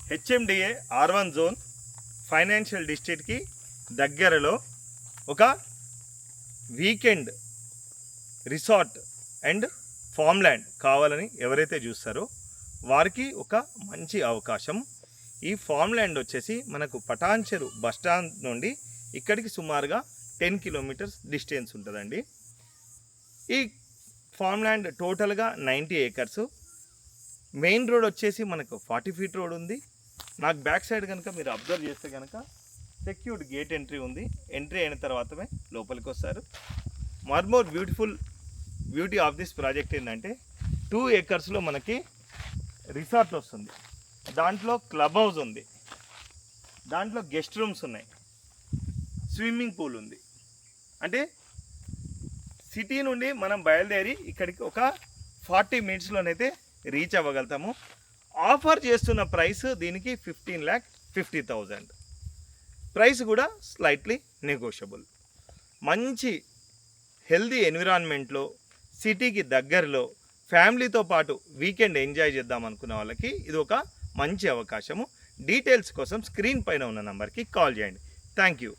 HMDA R1 zone financial డిస్ట్రిక్ట్కి దగ్గరలో ఒక weekend resort and farm land కావాలని ఎవరైతే చూస్తారో వారికి ఒక మంచి అవకాశం. ఈ ఫామ్ ల్యాండ్ వచ్చేసి మనకు పటాన్చెరు బస్టాండ్ నుండి ఇక్కడికి సుమారుగా 10 కిలోమీటర్స్ డిస్టెన్స్ ఉంటుందండి. ఈ ఫామ్ ల్యాండ్ టోటల్గా 90 ఏకర్స్. మెయిన్ రోడ్ వచ్చేసి మనకు 40 ఫీట్ రోడ్ ఉంది. నాకు బ్యాక్ సైడ్ కనుక మీరు అబ్జర్వ్ చేస్తే కనుక సెక్యూర్డ్ గేట్ ఎంట్రీ ఉంది. ఎంట్రీ అయిన తర్వాతమే లోపలికి వస్తారు. More beauty of this project ఏంటంటే 2 ఏకర్స్లో మనకి రిసార్ట్ వస్తుంది. దాంట్లో క్లబ్ హౌస్ ఉంది, దాంట్లో గెస్ట్ రూమ్స్ ఉన్నాయి, స్విమ్మింగ్ పూల్ ఉంది. అంటే సిటీ నుండి మనం బయలుదేరి ఇక్కడికి ఒక 40 మినిట్స్లోనైతే రీచ్ అవ్వగలుగుతాము. ఆఫర్ చేస్తున్న ప్రైస్ దీనికి 15,50,000. ప్రైస్ కూడా స్లైట్లీ నెగోషియబుల్. మంచి హెల్దీ ఎన్విరాన్మెంట్లో సిటీకి దగ్గరలో ఫ్యామిలీతో పాటు వీకెండ్ ఎంజాయ్ చేద్దాం అనుకున్న వాళ్ళకి ఇది ఒక మంచి అవకాశము. డీటెయిల్స్ కోసం స్క్రీన్ పైన ఉన్న నెంబర్కి కాల్ చేయండి. Thank you.